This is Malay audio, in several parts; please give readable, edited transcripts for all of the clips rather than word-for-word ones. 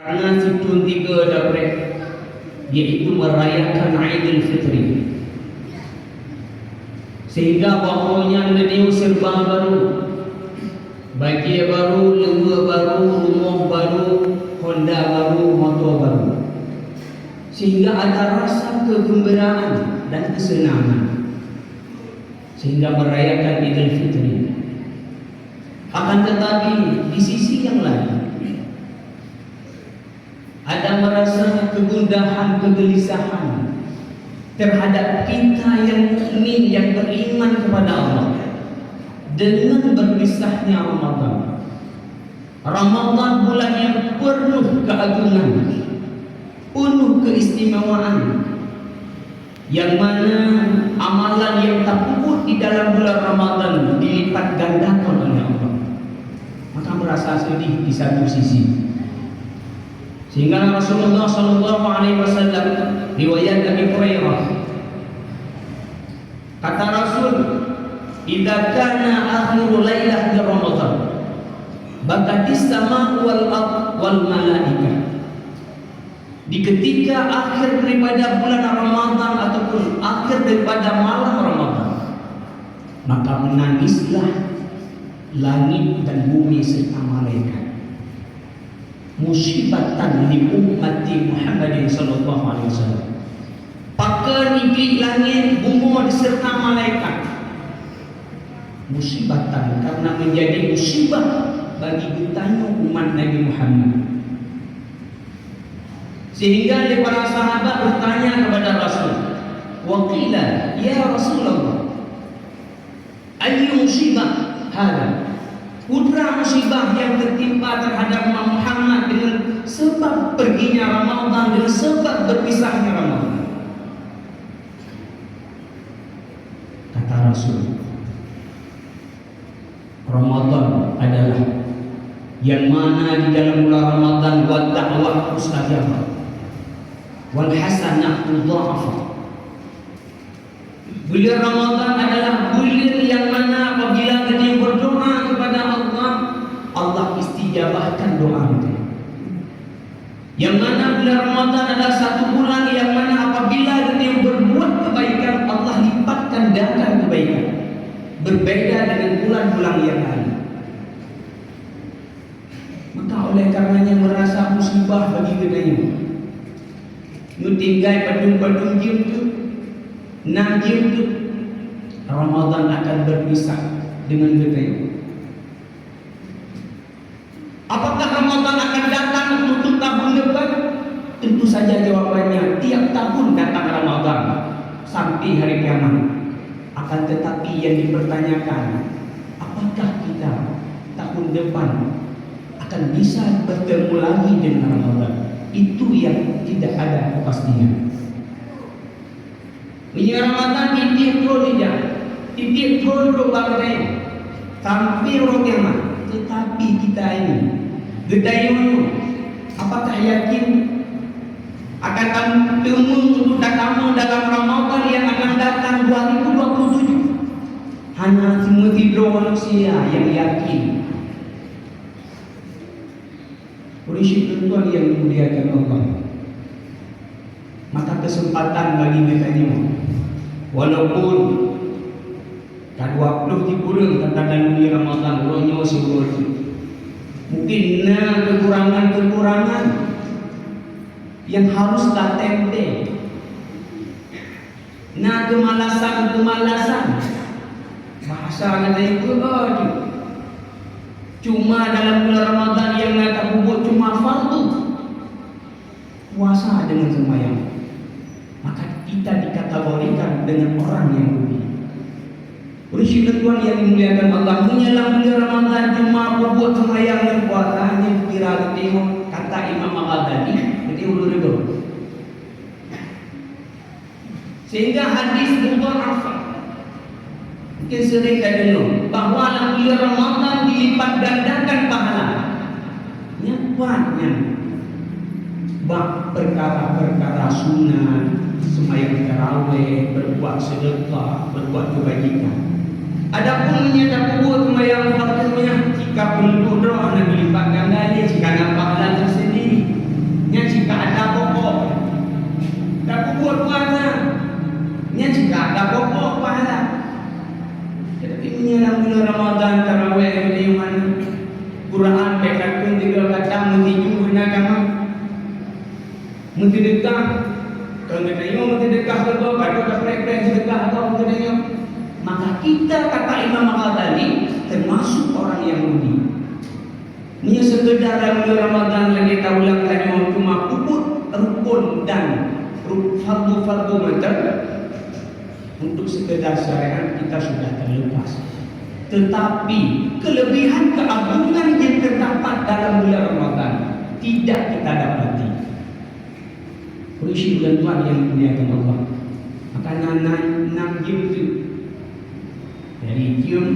Karena situn tiga dapat, iaitu merayakan Aidil Fitri, sehingga pokoknya beliau serba baru, baju baru, lembu baru, rumah baru, Honda baru, motor baru, sehingga ada rasa kegembiraan dan kesenangan, sehingga merayakan Idul Fitri. Akan tetapi di sisi yang lain ada merasa kegundahan, kegelisahan terhadap kita yang mukmin, yang beriman kepada Allah, dengan berpisahnya Ramadan. Ramadan bulan yang penuh keagungan, penuh keistimewaan, yang mana amalan yang terpupuk di dalam bulan Ramadan dilipat gandakan oleh Allah. Maka merasa sedih di satu sisi. Sehingga Rasulullah SAW, riwayat Abi Hurairah, kata Rasul, "Idza kana akhiru lailah di Ramadan, bakatis sama wal malaikah." Di ketika akhir daripada bulan Ramadan ataupun akhir daripada malam Ramadan, maka menangislah langit dan bumi serta malaikat. Musibatan li ummati Muhammadin sallallahu alaihi wasallam. Pakar negeri langit, bumi serta malaikat. Musibatan karena menjadi musibah bagi bertanya umat Nabi Muhammad. Sehingga para sahabat bertanya kepada Rasul, "Waqila ya Rasulullah, ayyu musibah hada?" Putra musibah yang tertimpa terhadap Muhammad dengan sebab perginya Ramadan, dengan sebab berpisahnya Ramadan. Kata Rasul, Ramadan adalah yang mana di dalam bulan Ramadan wa da'wah mustajabah wal hasanatu dha'afah. Bulan Ramadan adalah bulan yang mana apabila kita berdoa kepada Allah, Allah istijabahkan doa kita. Yang mana bulan Ramadan adalah satu bulan yang mana apabila kita berbuat kebaikan, Allah lipat gandakan kebaikan. Berbeda dengan bulan-bulan yang lain. Maka oleh karenanya merasa musibah bagi kita ini. Ñu tinggal padung-padung jam tu, 6 jam tu, Ramadan akan berpisah dengan kita ini. Apakah Ramadan akan datang untuk tahun depan? Tentu saja jawabannya tiap tahun datang Ramadan sampai hari kiamat. Akan tetapi yang dipertanyakan, apakah kita tahun depan akan bisa bertemu lagi dengan Ramadan? Itu yang tidak ada kepastian. Ini Ramadan titik pro dia, titik pro bangkai sampai orang kiamat. Tetapi kita ini gedayun, apakah yakin akan bertemu untuk datang dalam Ramadan yang akan datang 2027? Hanya semua tidur manusia yang yakin. Oleh tuan yang dimuliakan Allah, maka kesempatan bagi kita ini, walaupun K20 dikurang kata dalam Ramadan, rohnya sebuah mungkin kekurangan-kekurangan yang harus tak tempe, kemalasan-kemalasan, bahasa kata itu cuma dalam bulan Ramadan yang nak bubuk cuma fardu, puasa dengan sembahyang, maka kita dikategorikan dengan orang yang rugi. Oleh Tuhan yang dimuliakan Allah, menyelam bulan Ramadan cuma bubuk sembahyang dan puasa, hanya kira tengok kata Imam Al-Ghazali, jadi ulur itu. Sehingga hadis mudha'af mungkin sering kita dengar bahawa dalam bulan Ramadan dilipat gandakan pahala. Nyatanya bab perkara-perkara sunat, sembahyang tarawih, berbuat sedekah, berbuat kebajikan. Adapun menyadap kubur sembahyang fardunya, jika perlu doa nak dilipat ganda dia, jika nak pahala tersendiri. Mentedekah kalau mentedekah kalau ada prek-prek sedekah atau mentedekah, maka kita kata Imam Al-Ghazali termasuk orang yang mudik. Ini sekedar dalam Ramadan lagi kita ulang lagi cuma puput rukun dan fardu-fardu macam untuk sekedar syariat kita sudah terlepas. Tetapi kelebihan keagungan yang terdapat dalam bulan Ramadan tidak kita dapati. Berisi bulan Tuhan yang dimuliakan Allah. Maka enam jam itu dari jam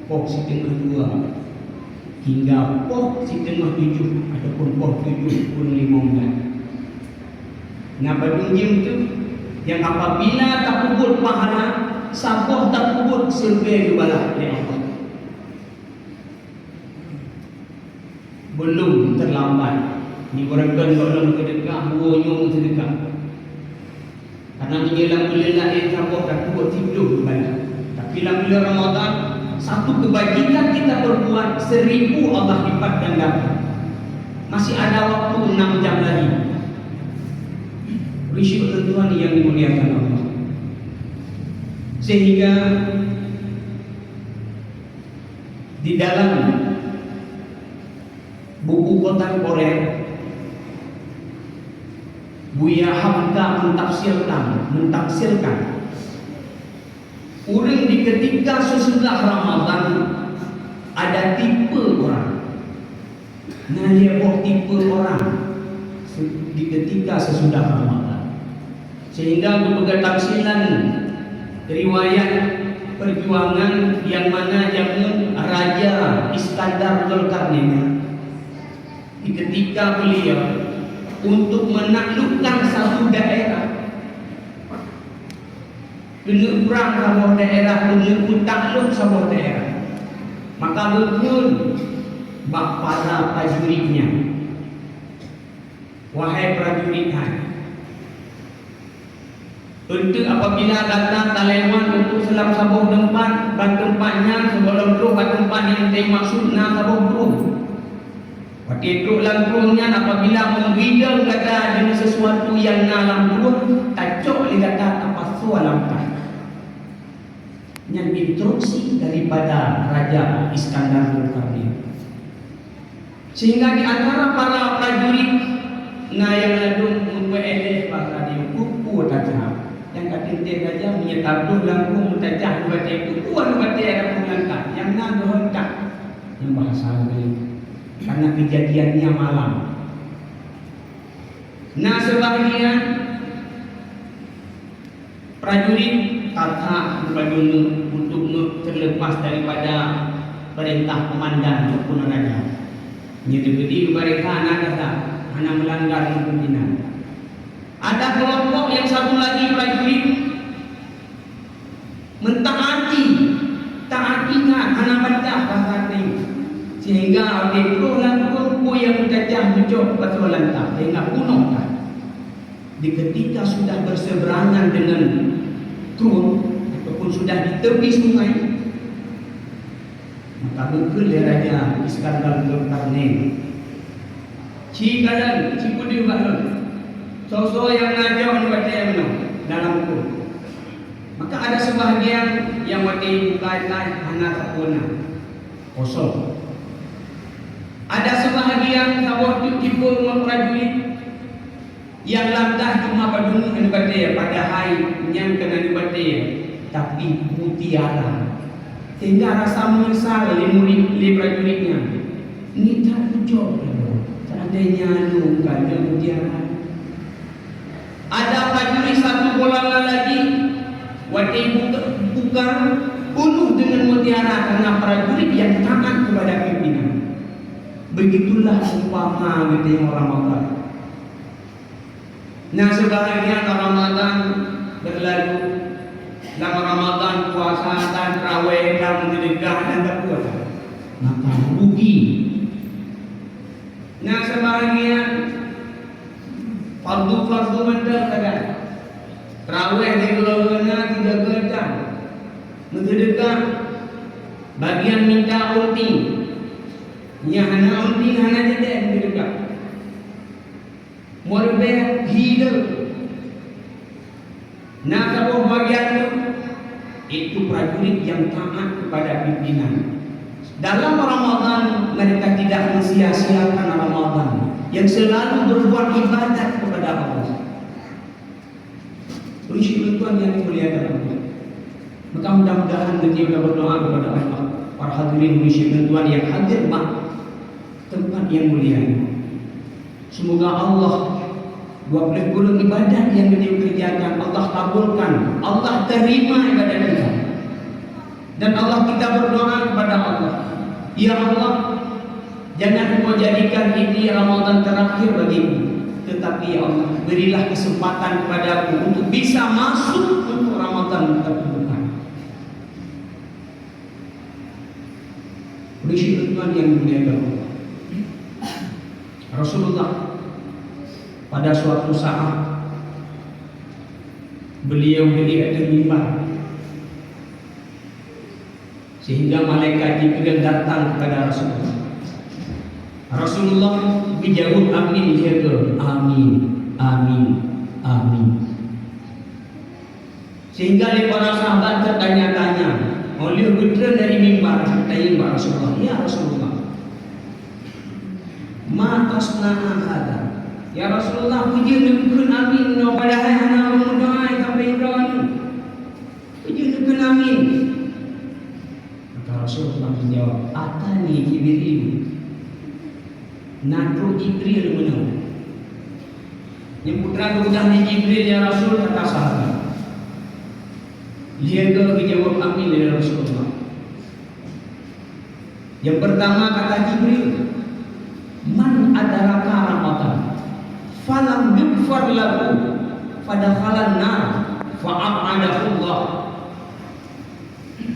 pok setengah 2 hingga pok setengah 7 ataupun pok 7:15. Nah, pada jam itu yang apabila tak kubur pahala, saboh tak kubur surga dibalas oleh Allah. Belum terlambat. Ni orang kalau sedekah, buahnya sedekah. Karena menjelang bulan saboh tak kubur tidur dibalas. Tapi dalam bulan Ramadan, satu kebajikan kita berbuat 1000 Allah lipat gandakan. Masih ada waktu 6 jam lagi. Berisi Tuhan yang dimuliakan Allah. Sehingga di dalam buku kontemporer Buya Hamka mentafsirkan orang di ketika sesudah Ramadan ada tipe orang. Nah, dia tipe orang di ketika sesudah Ramadan. Sehingga berbagai tafsiran riwayat perjuangan yang mana zaman Raja Iskandar Zulkarnain di ketika beliau untuk menaklukkan satu daerah, kena perang sebuah daerah, kena takluk sebuah daerah, maka berkun bak para prajuritnya, wahai prajurit hai, untuk apabila datang Taliban untuk selam sabuh tempat, ban tempatnya sebelum tu ban tempat yang saya maksud nak sabuh tu. Waktu itu langkungnya apabila menghidang kata dengan sesuatu yang nalam tu, tacok li kata apa soal langkah. Yang instruksi daripada Raja Iskandar Zulkarnain. Sehingga di antara para prajurit na yang ladung mempereleh bahasa dia kuku tajam. Yang katintin saja menyetabuh langkung mutajah dua itu kuat baca ada pulangkan yang nak hentak yang bahasa ini karena kejadiannya malam. Nah, sebahagian prajurit tata berjumpa untuk terlepas daripada perintah komandan maupun raja. Nyedebedi mereka anak kata anak melanggar pimpinan. Ada kelompok yang satu lagi prajurit taatinya anak baca bahasa ini sehingga dipuluh kelompok yang menjajah bujuk pasal lantah sehingga bunuh di ketika sudah berseberangan dengan turun ataupun sudah di tepi sungai, maka mungkin Raja Iskandar Zulkarnain cikalan cipudi balon sosok yang ngajak membaca yang dalam Quran. Maka ada sebahagian yang mati bukan anak kapuna kosong. Ada sebahagian sabot tipe prajurit yang langkah cuma padung dibaca pada hari yang kena dibaca tapi mutiara. Sehingga rasa menyesal oleh prajuritnya. Ini tak ucap seandainya bukan mutiara. Ada prajurit satu golongan lagi waktu buka bunuh dengan mutiara karena prajurit yang taat kepada pimpinan. Begitulah umpama gitu orang Ramadan. Nah, sebahagian Ramadan berlalu, dalam Ramadan puasa dan tarawih dan sedekah dan tak kuat, maka rugi. Nah, sebahagian fardu mendak ada tarawih di golongan 3 jam, sedekah bagian minta unti. Ya hana unti hana tidak sedekah. Morbeh hidup. Nah, kalau bagian itu prajurit yang taat kepada pimpinan. Dalam Ramadan mereka tidak mensia-siakan Ramadan, yang selalu berbuat ibadat kepada Allah. Bersyukur Tuhan yang dimuliakan Allah. Maka mudah-mudahan kita berdoa kepada Allah. Para hadirin bersyukur Tuhan yang hadir tempat yang mulia. Semoga Allah 20 bulan ibadat yang kita kerjakan Allah kabulkan, Allah terima ibadat kita. Dan Allah kita berdoa kepada Allah, ya Allah, jangan Kau jadikan ini Ramadan terakhir bagiku, tetapi ya Allah, berilah kesempatan kepadaku untuk bisa masuk untuk Ramadan terbuka. Bersyukur Tuhan yang dimuliakan Allah. Rasulullah pada suatu saat beliau berdiri di mimbar, sehingga malaikat Jibril datang kepada Rasulullah. Rasulullah menjawab amin, dia ke amin, amin, amin. Sehingga para sahabat tertanya-tanya, oleh putra dari mimbar tanya kepada Rasulullah, ya Rasulullah, ma tasna'a hada? Ya Rasulullah, puji nukun amin no padahal hana berdoa sampai Ibrahim. Puji nukun amin. Maka Rasulullah menjawab, atani Jibril. Nadu Jibril menang. Yang putra udah di Jibril ya Rasul, kata sahabat. Dia ke jawab amin ya Rasulullah. Yang pertama kata Jibril, man adraka Ramadan falam yughfar lahu fadakhalan nar fa'abadahu Allah.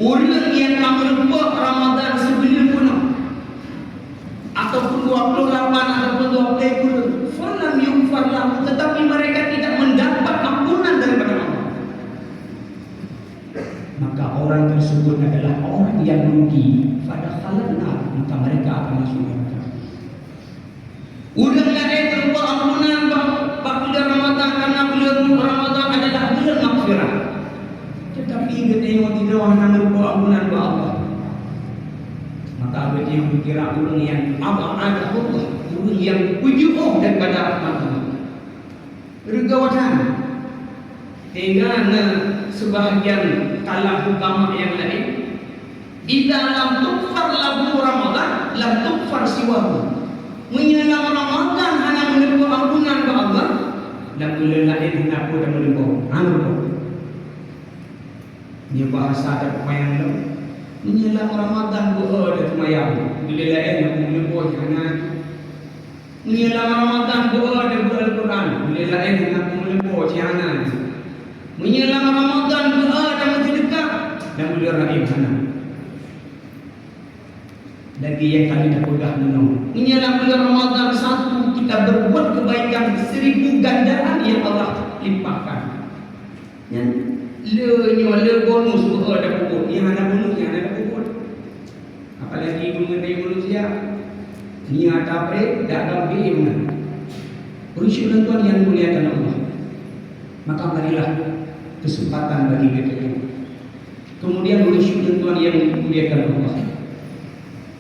Orang yang melupa Ramadan sebelum penuh ataupun 28 ataupun 20 falam yughfar lahu, tetapi mereka tidak mendapat ampunan daripada Allah, maka orang tersebut adalah orang yang rugi, fadakhalan nar, maka mereka akan masuk neraka. Udah lain terlupa ampunan bulan Ramadan, karena bulan Ramadan adalah bulan maghfirah. Tetapi kita yang tidak hanya terlupa ampunan kepada Allah, maka kita yang berkira orang yang abad Allah, orang yang ujung daripada rahmat Allah. Bergawatan dengan sebahagian kalah ulama yang lain, idza lam tughfar lahu Ramadan lam tughfar siwahu. Menyelam Ramadan hanya menerima ampunan ke Allah, dan bulan lain hendak pun dan menerima ampunan. Dia bahasa ada pemain tu. Menyelam Ramadan buat ada semayang, bulan lain yang menerima jangan. Menyelam Ramadan buat ada Al-Quran, bulan lain hendak menerima jangan. Menyelam Ramadan buat ada sedekah, dan bulan lain sana. Lagi yang kami dah pegang menang. Menyelam bulan Ramadan satu, kita berbuat kebaikan 1000 gandaran yang Allah limpahkan. Yang le bonus ada pupuk, yang ada bonus, yang ada pupuk. Apalagi mengenai manusia, ni ada break, tak ada game. Bersyukur Tuhan yang muliakan Allah. Maka marilah kesempatan bagi kita. Kemudian bersyukur Tuhan yang muliakan Allah.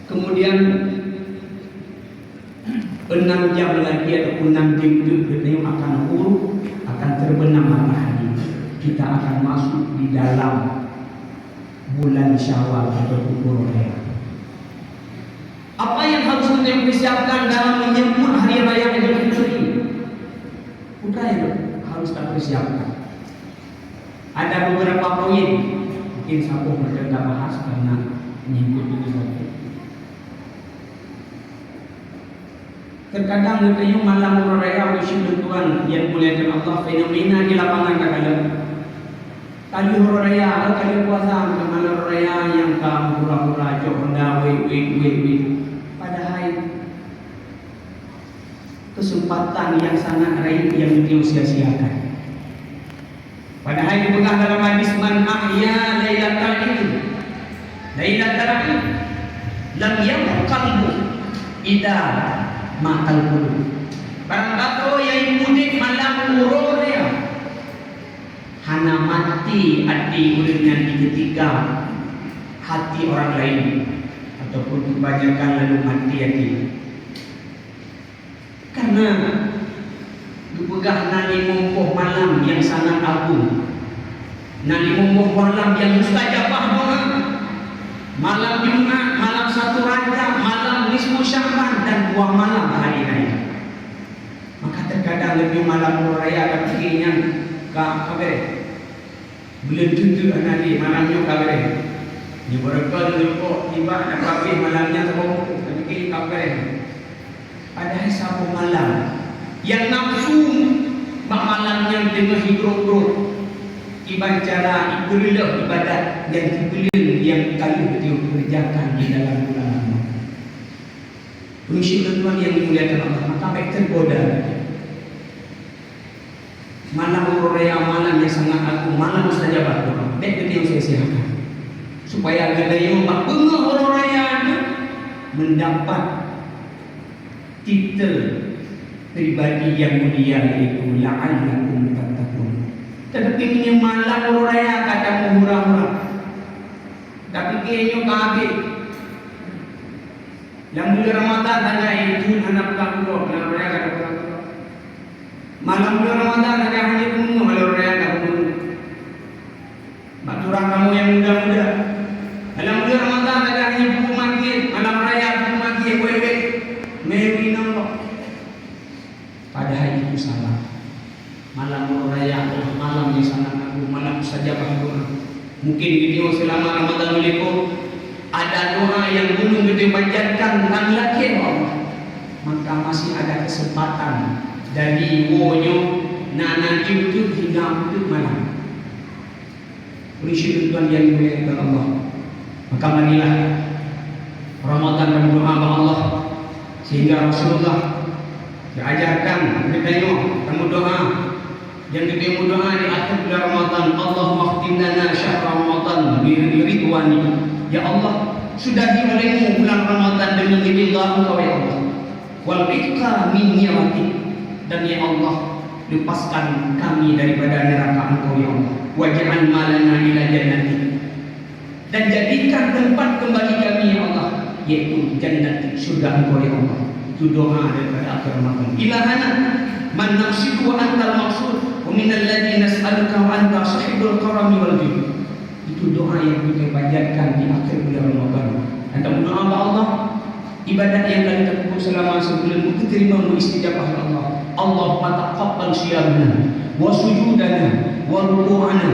Kemudian 6 jam lagi ataupun 6 jam itu akan huruf, akan terbenam matahari. Kita akan masuk di dalam bulan Syawal atau Dhul Hijjah. Apa yang harus kita persiapkan dalam menyambut hari raya Idul Fitri? Apa yang harus kita persiapkan? Ada beberapa poin, mungkin saya kita bahas karena menyambut ini saja. Terkadang kita yang malam raya bersyukur Tuhan yang muliakan Allah, fenomena di lapangan kadang-kadang. Kali raya, kali puasa, malam raya yang kamu hura-hura, jonda, wait. Padahal kesempatan yang sangat raib yang disia-siakan. Padahal dipegang dalam hadis, man ahya lailatal idul, lailatul idul, lam yabqa qalbu idza ma'al qulub. Barang kata yang ururnya hana mati hati ulunnya di ketika hati orang lain ataupun kebanyakan lalu mati hati karena dipegah nali mumpuh malam yang sangat agung, nali mumpuh malam yang mustajabah doa, malam Jumat, malam 1 Rajab, malam nisfu Sya'ban dan 2 malam hari raya. Maka terkadang lebih malam raya dan pikirnya kabar belum tentu nali malamnya kabar ni berkah lupa tiba nak kabeh malamnya terbuka tapi kabar ada satu malam yang nafsu malamnya dengan hidup ibadah ibadat yang dibeli yang kali beliau kerjakan di dalam bulan Ramadan. Tuan yang dimuliakan Allah, maka baik tergoda malam raya, malam yang sangat agung, malam mustajabah doa. Baik itu yang saya siapkan supaya gadayung bak bengah raya mendapat titel pribadi yang mulia yaitu la'allakum tattaqun. Tetapi ini malam raya kata murah-murah. Tapi kayaknya kabeh. Yang bulan Ramadan ada itu anak kamu malam raya kata murah-murah. Malam bulan Ramadan ada hanya kamu malam raya kata murah. Baturang kamu yang muda-muda. Malam bulan Ramadan ada hanya buku maghrib, malam raya buku maghrib wewe. Meri nampak. Padahal itu salah. Malam raya adalah malam yang sangat agung, malam mustajabah doa. Mungkin video selama Ramadan meliput ada doa yang belum kita panjatkan dan lagi Allah, maka masih ada kesempatan dari wonyo nana YouTube hingga malam. Bersyukur Tuhan yang dimuliakan Allah. Maka marilah Ramadan berdoa kepada Allah sehingga Rasulullah diajarkan bertanya kamu doa yang kita doa di akhir bulan Ramadan, Allahumma khtim lana syahr Ramadan bi ridwani. Ya Allah, sudahi olehmu bulan Ramadan dengan ridha-Mu ya Allah. Wal itqa min niratik, dan ya Allah lepaskan kami daripada neraka Engkau ya Allah. Waj'al malana ila jannatik, dan jadikan tempat kembali kami ya Allah yaitu jannatik, surga Engkau ya Allah. Itu doa daripada akhir Ramadan. Ilahana man naqsidu wa antal maqsud wa minal ladzi nas'aluka wa anta sahibul karami wal jud. Itu doa yang kita panjatkan di akhir bulan Ramadan. Dan doa Allah, ibadat yang kami lakukan selama sebulan itu terima istijabah Allah. Allahumma taqabbal siyamana wa sujudana wa ruku'ana.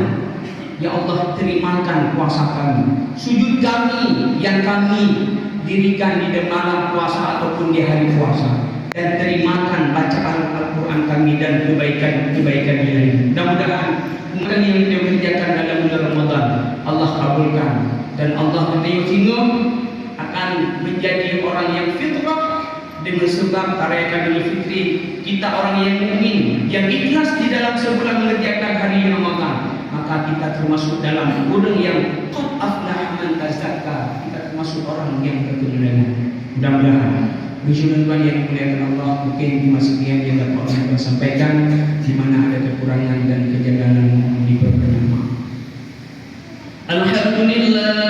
Ya Allah, terimakan puasa kami, sujud kami yang kami dirikan di malam puasa ataupun di hari puasa, dan terimakan bacaan Al-Quran kami dan kebaikan-kebaikan yang lain. Mudah-mudahan yang kita kerjakan dalam bulan Ramadan Allah kabulkan, dan Allah sehingga akan menjadi orang yang fitrah dengan sebab tarayakan Idul Fitri kita orang yang mukmin yang ikhlas di dalam sebulan mengerjakan hari Ramadan. Maka kita termasuk dalam orang yang qad aflaha man tazakka, kita termasuk orang yang berkemenangan. Mudah-mudahan bersyukur Tuhan yang dimuliakan Allah, mungkin di masa sekian yang dapat saya sampaikan, di mana ada kekurangan dan kejanggalan diperkenan. Alhamdulillah.